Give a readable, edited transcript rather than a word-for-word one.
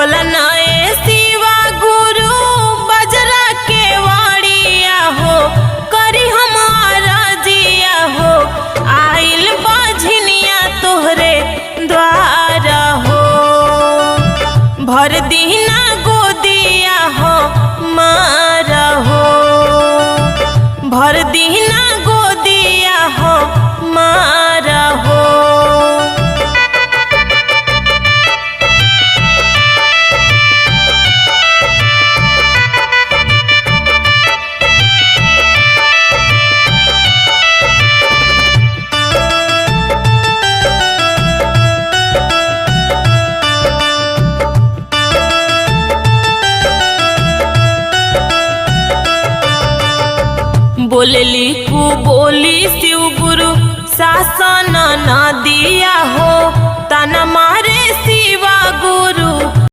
खोला नए शिवा गुरु बजरा के वाड़िया हो, करी हमारा जिया हो, आइल बाझनिया तोहरे द्वारा हो। भर दीना गोदिया हो मारा हो, भर दीना गोदिया हो मारा हो। बोलली कु बोली शिव गुरु शासन न दिया हो, तना मारे शिवा गुरु।